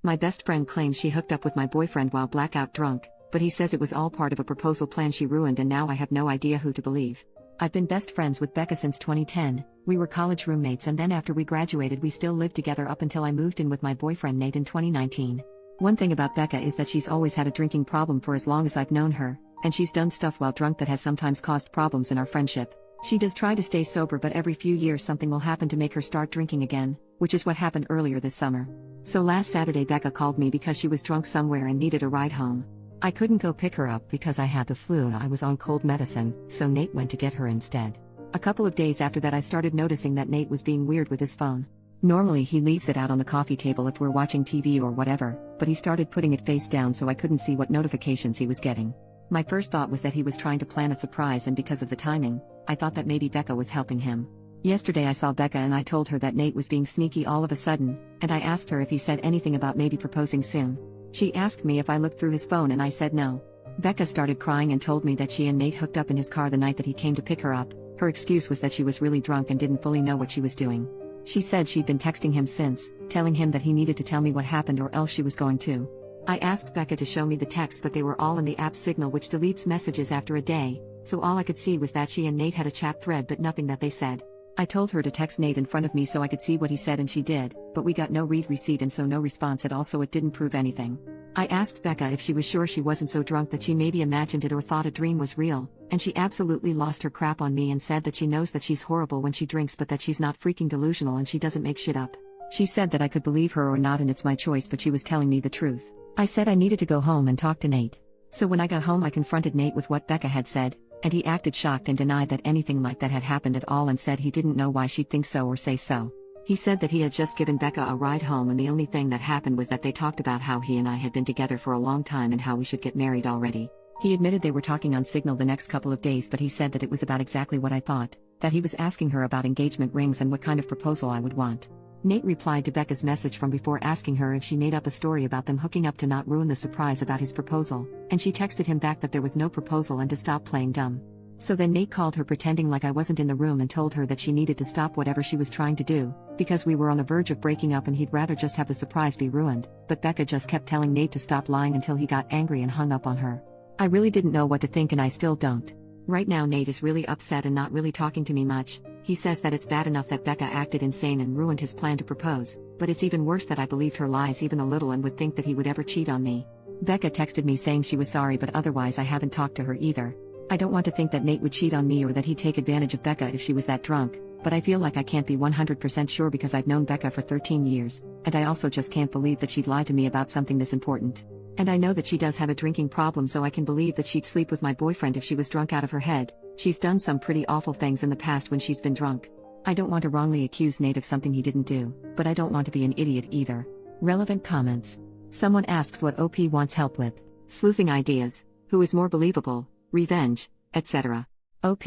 My best friend claims she hooked up with my boyfriend while blackout drunk, but he says it was all part of a proposal plan she ruined and now I have no idea who to believe. I've been best friends with Becca since 2010, we were college roommates and then after we graduated we still lived together up until I moved in with my boyfriend Nate in 2019. One thing about Becca is that she's always had a drinking problem for as long as I've known her, and she's done stuff while drunk that has sometimes caused problems in our friendship. She does try to stay sober but every few years something will happen to make her start drinking again, which is what happened earlier this summer. So last Saturday Becca called me because she was drunk somewhere and needed a ride home. I couldn't go pick her up because I had the flu and I was on cold medicine, so Nate went to get her instead. A couple of days after that I started noticing that Nate was being weird with his phone. Normally he leaves it out on the coffee table if we're watching TV or whatever, but he started putting it face down so I couldn't see what notifications he was getting. My first thought was that he was trying to plan a surprise and because of the timing, I thought that maybe Becca was helping him. Yesterday I saw Becca and I told her that Nate was being sneaky all of a sudden, and I asked her if he said anything about maybe proposing soon. She asked me if I looked through his phone and I said no. Becca started crying and told me that she and Nate hooked up in his car the night that he came to pick her up. Her excuse was that she was really drunk and didn't fully know what she was doing. She said she'd been texting him since, telling him that he needed to tell me what happened or else she was going to. I asked Becca to show me the texts but they were all in the app Signal which deletes messages after a day, so all I could see was that she and Nate had a chat thread but nothing that they said. I told her to text Nate in front of me so I could see what he said and she did, but we got no read receipt and so no response at all so it didn't prove anything. I asked Becca if she was sure she wasn't so drunk that she maybe imagined it or thought a dream was real, and she absolutely lost her crap on me and said that she knows that she's horrible when she drinks but that she's not freaking delusional and she doesn't make shit up. She said that I could believe her or not and it's my choice but she was telling me the truth. I said I needed to go home and talk to Nate. So when I got home I confronted Nate with what Becca had said, and he acted shocked and denied that anything like that had happened at all and said he didn't know why she'd think so or say so. He said that he had just given Becca a ride home and the only thing that happened was that they talked about how he and I had been together for a long time and how we should get married already. He admitted they were talking on Signal the next couple of days but he said that it was about exactly what I thought, that he was asking her about engagement rings and what kind of proposal I would want. Nate replied to Becca's message from before asking her if she made up a story about them hooking up to not ruin the surprise about his proposal, and she texted him back that there was no proposal and to stop playing dumb. So then Nate called her pretending like I wasn't in the room and told her that she needed to stop whatever she was trying to do, because we were on the verge of breaking up and he'd rather just have the surprise be ruined, but Becca just kept telling Nate to stop lying until he got angry and hung up on her. I really didn't know what to think and I still don't. Right now Nate is really upset and not really talking to me much. He says that it's bad enough that Becca acted insane and ruined his plan to propose, but it's even worse that I believed her lies even a little and would think that he would ever cheat on me. Becca texted me saying she was sorry but otherwise I haven't talked to her either. I don't want to think that Nate would cheat on me or that he'd take advantage of Becca if she was that drunk, but I feel like I can't be 100% sure because I've known Becca for 13 years, and I also just can't believe that she'd lie to me about something this important. And I know that she does have a drinking problem so I can believe that she'd sleep with my boyfriend if she was drunk out of her head. She's done some pretty awful things in the past when she's been drunk. I don't want to wrongly accuse Nate of something he didn't do, but I don't want to be an idiot either. Relevant comments. Someone asks what OP wants help with. Sleuthing ideas. Who is more believable? Revenge, etc. OP.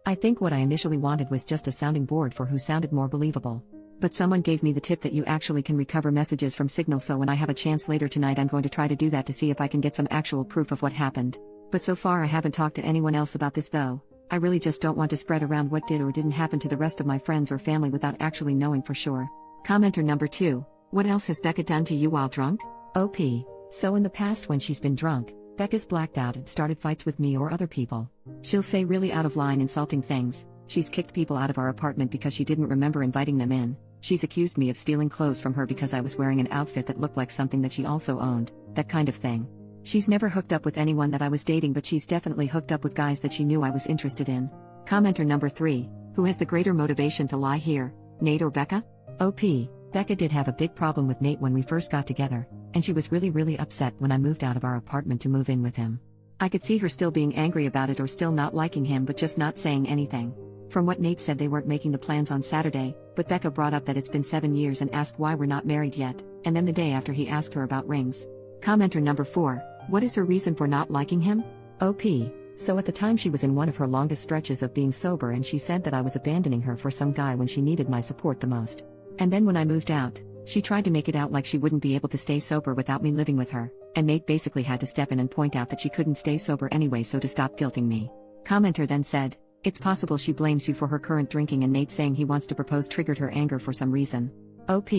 I think what I initially wanted was just a sounding board for who sounded more believable. But someone gave me the tip that you actually can recover messages from Signal, so when I have a chance later tonight I'm going to try to do that to see if I can get some actual proof of what happened. But so far I haven't talked to anyone else about this though. I really just don't want to spread around what did or didn't happen to the rest of my friends or family without actually knowing for sure. Commenter number 2. What else has Becca done to you while drunk? OP. So in the past when she's been drunk, Becca's blacked out and started fights with me or other people. She'll say really out of line insulting things. She's kicked people out of our apartment because she didn't remember inviting them in. She's accused me of stealing clothes from her because I was wearing an outfit that looked like something that she also owned, that kind of thing. She's never hooked up with anyone that I was dating, but she's definitely hooked up with guys that she knew I was interested in. Commenter number 3. Who has the greater motivation to lie here, Nate or Becca? OP. Becca did have a big problem with Nate when we first got together, and she was really upset when I moved out of our apartment to move in with him. I could see her still being angry about it or still not liking him but just not saying anything. From what Nate said, they weren't making the plans on Saturday, but Becca brought up that it's been 7 years and asked why we're not married yet, and then the day after he asked her about rings. Commenter number 4. What is her reason for not liking him? OP. So at the time she was in one of her longest stretches of being sober and she said that I was abandoning her for some guy when she needed my support the most. And then when I moved out, she tried to make it out like she wouldn't be able to stay sober without me living with her, and Nate basically had to step in and point out that she couldn't stay sober anyway, so to stop guilting me. Commenter then said, it's possible she blames you for her current drinking, and Nate saying he wants to propose triggered her anger for some reason. OP.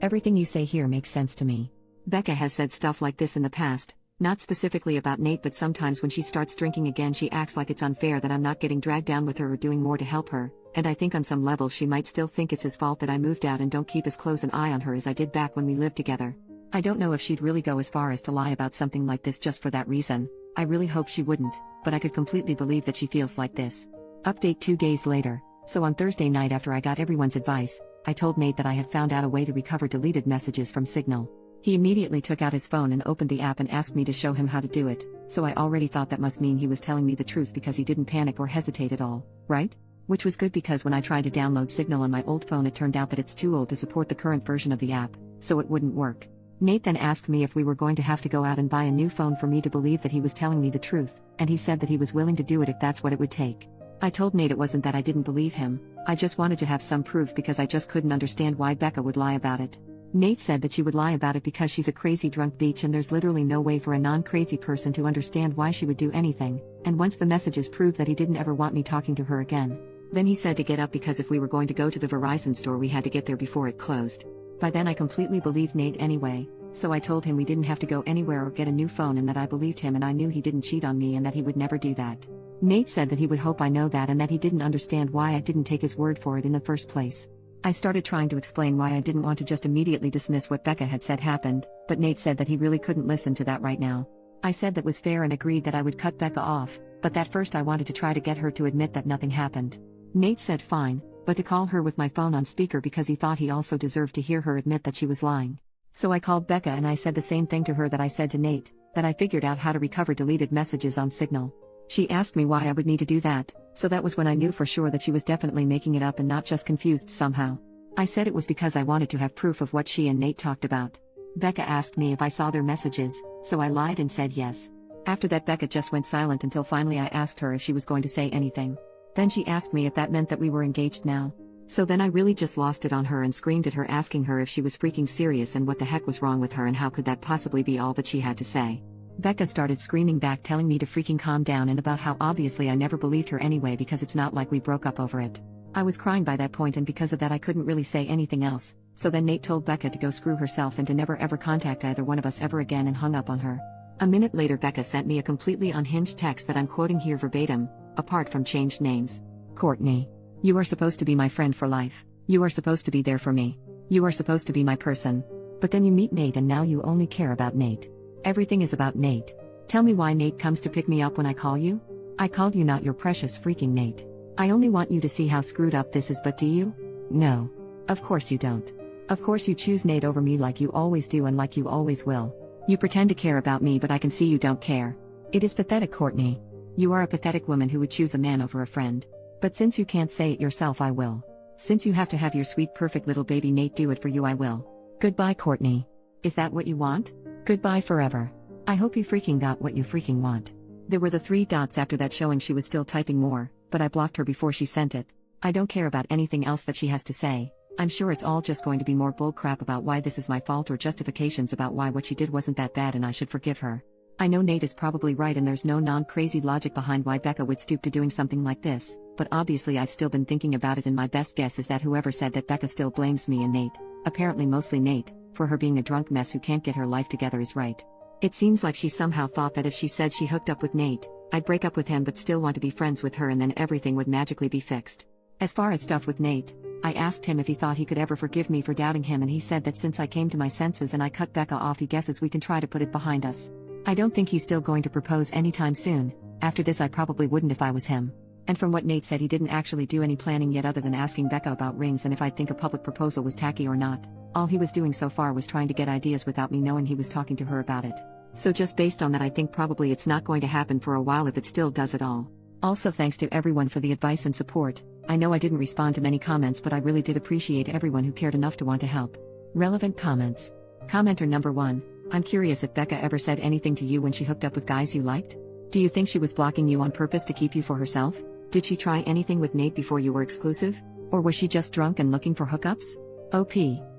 Everything you say here makes sense to me. Becca has said stuff like this in the past, not specifically about Nate, but sometimes when she starts drinking again she acts like it's unfair that I'm not getting dragged down with her or doing more to help her, and I think on some level she might still think it's his fault that I moved out and don't keep as close an eye on her as I did back when we lived together. I don't know if she'd really go as far as to lie about something like this just for that reason. I really hope she wouldn't, but I could completely believe that she feels like this. Update 2 days later. So on Thursday night, after I got everyone's advice, I told Nate that I had found out a way to recover deleted messages from Signal. He immediately took out his phone and opened the app and asked me to show him how to do it, so I already thought that must mean he was telling me the truth because he didn't panic or hesitate at all, right? Which was good because when I tried to download Signal on my old phone it turned out that it's too old to support the current version of the app, so it wouldn't work. Nate then asked me if we were going to have to go out and buy a new phone for me to believe that he was telling me the truth, and he said that he was willing to do it if that's what it would take. I told Nate it wasn't that I didn't believe him, I just wanted to have some proof because I just couldn't understand why Becca would lie about it. Nate said that she would lie about it because she's a crazy drunk bitch and there's literally no way for a non-crazy person to understand why she would do anything, and once the messages proved that he didn't ever want me talking to her again. Then he said to get up because if we were going to go to the Verizon store we had to get there before it closed. By then I completely believed Nate anyway, so I told him we didn't have to go anywhere or get a new phone and that I believed him and I knew he didn't cheat on me and that he would never do that. Nate said that he would hope I know that and that he didn't understand why I didn't take his word for it in the first place. I started trying to explain why I didn't want to just immediately dismiss what Becca had said happened, but Nate said that he really couldn't listen to that right now. I said that was fair and agreed that I would cut Becca off, but that first I wanted to try to get her to admit that nothing happened. Nate said fine, but to call her with my phone on speaker because he thought he also deserved to hear her admit that she was lying. So I called Becca and I said the same thing to her that I said to Nate, that I figured out how to recover deleted messages on Signal. She asked me why I would need to do that, so that was when I knew for sure that she was definitely making it up and not just confused somehow. I said it was because I wanted to have proof of what she and Nate talked about. Becca asked me if I saw their messages, so I lied and said yes. After that Becca just went silent until finally I asked her if she was going to say anything. Then she asked me if that meant that we were engaged now. So then I really just lost it on her and screamed at her asking her if she was freaking serious and what the heck was wrong with her and how could that possibly be all that she had to say. Becca started screaming back telling me to freaking calm down and about how obviously I never believed her anyway because it's not like we broke up over it. I was crying by that point and because of that I couldn't really say anything else, so then Nate told Becca to go screw herself and to never ever contact either one of us ever again and hung up on her. A minute later Becca sent me a completely unhinged text that I'm quoting here verbatim, apart from changed names. Courtney. You are supposed to be my friend for life. You are supposed to be there for me. You are supposed to be my person. But then you meet Nate and now you only care about Nate. Everything is about Nate. Tell me why Nate comes to pick me up when I call you? I called you not your precious freaking Nate. I only want you to see how screwed up this is, but do you? No. Of course you don't. Of course you choose Nate over me like you always do and like you always will. You pretend to care about me but I can see you don't care. It is pathetic, Courtney. You are a pathetic woman who would choose a man over a friend. But since you can't say it yourself I will. Since you have to have your sweet perfect little baby Nate do it for you I will. Goodbye, Courtney. Is that what you want? Goodbye forever. I hope you freaking got what you freaking want. There were the 3 dots after that showing she was still typing more, but I blocked her before she sent it. I don't care about anything else that she has to say. I'm sure it's all just going to be more bullcrap about why this is my fault or justifications about why what she did wasn't that bad and I should forgive her. I know Nate is probably right and there's no non-crazy logic behind why Becca would stoop to doing something like this, but obviously I've still been thinking about it and my best guess is that whoever said that Becca still blames me and Nate, apparently mostly Nate, for her being a drunk mess who can't get her life together is right. It seems like she somehow thought that if she said she hooked up with Nate, I'd break up with him but still want to be friends with her and then everything would magically be fixed. As far as stuff with Nate, I asked him if he thought he could ever forgive me for doubting him and he said that since I came to my senses and I cut Becca off he guesses we can try to put it behind us. I don't think he's still going to propose anytime soon. After this I probably wouldn't if I was him. And from what Nate said he didn't actually do any planning yet other than asking Becca about rings and if I'd think a public proposal was tacky or not. All he was doing so far was trying to get ideas without me knowing he was talking to her about it. So just based on that I think probably it's not going to happen for a while if it still does at all. Also thanks to everyone for the advice and support. I know I didn't respond to many comments but I really did appreciate everyone who cared enough to want to help. Relevant comments. Commenter number 1. I'm curious if Becca ever said anything to you when she hooked up with guys you liked? Do you think she was blocking you on purpose to keep you for herself? Did she try anything with Nate before you were exclusive? Or was she just drunk and looking for hookups? OP.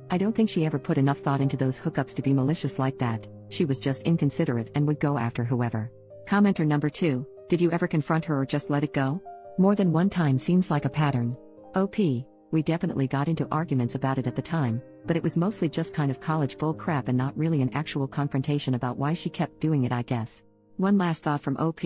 I don't think she ever put enough thought into those hookups to be malicious like that. She was just inconsiderate and would go after whoever. Commenter number 2. Did you ever confront her or just let it go? More than one time seems like a pattern. OP. We definitely got into arguments about it at the time, but it was mostly just kind of college bull crap and not really an actual confrontation about why she kept doing it, I guess. One last thought from OP.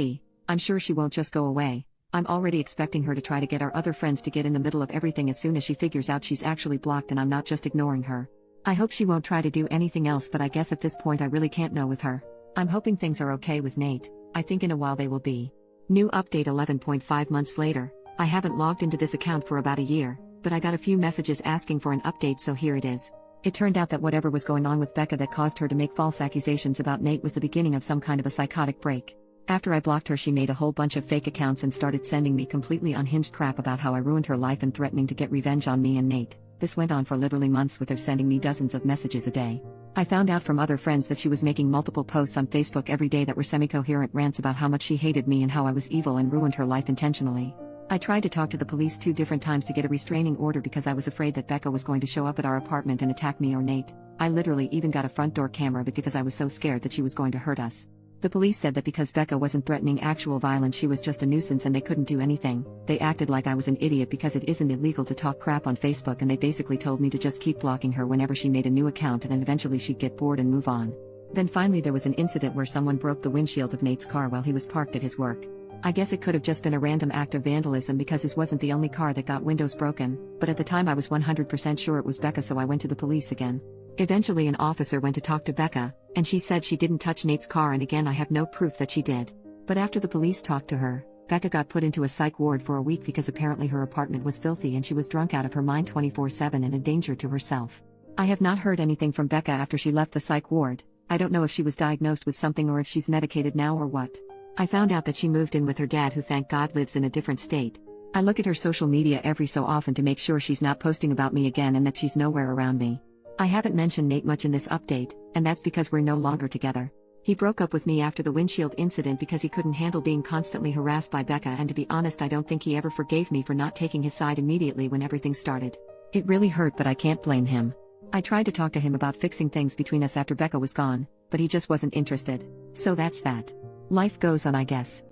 I'm sure she won't just go away. I'm already expecting her to try to get our other friends to get in the middle of everything as soon as she figures out she's actually blocked and I'm not just ignoring her. I hope she won't try to do anything else, but I guess at this point I really can't know with her. I'm hoping things are okay with Nate. I think in a while they will be. New update 11.5 months later. I haven't logged into this account for about a year, but I got a few messages asking for an update, so here it is. It turned out that whatever was going on with Becca that caused her to make false accusations about Nate was the beginning of some kind of a psychotic break. After I blocked her, she made a whole bunch of fake accounts and started sending me completely unhinged crap about how I ruined her life and threatening to get revenge on me and Nate. This went on for literally months, with her sending me dozens of messages a day. I found out from other friends that she was making multiple posts on Facebook every day that were semi-coherent rants about how much she hated me and how I was evil and ruined her life intentionally. I tried to talk to the police 2 different times to get a restraining order because I was afraid that Becca was going to show up at our apartment and attack me or Nate. I literally even got a front door camera because I was so scared that she was going to hurt us. The police said that because Becca wasn't threatening actual violence, she was just a nuisance and they couldn't do anything. They acted like I was an idiot because it isn't illegal to talk crap on Facebook, and they basically told me to just keep blocking her whenever she made a new account and eventually she'd get bored and move on. Then finally there was an incident where someone broke the windshield of Nate's car while he was parked at his work. I guess it could have just been a random act of vandalism because his wasn't the only car that got windows broken, but at the time I was 100% sure it was Becca, so I went to the police again. Eventually an officer went to talk to Becca, and she said she didn't touch Nate's car, and again I have no proof that she did. But after the police talked to her, Becca got put into a psych ward for a week because apparently her apartment was filthy and she was drunk out of her mind 24/7 and a danger to herself. I have not heard anything from Becca after she left the psych ward. I don't know if she was diagnosed with something or if she's medicated now or what. I found out that she moved in with her dad, who thank God lives in a different state. I look at her social media every so often to make sure she's not posting about me again and that she's nowhere around me. I haven't mentioned Nate much in this update, and that's because we're no longer together. He broke up with me after the windshield incident because he couldn't handle being constantly harassed by Becca, and to be honest I don't think he ever forgave me for not taking his side immediately when everything started. It really hurt, but I can't blame him. I tried to talk to him about fixing things between us after Becca was gone, but he just wasn't interested. So that's that. Life goes on, I guess.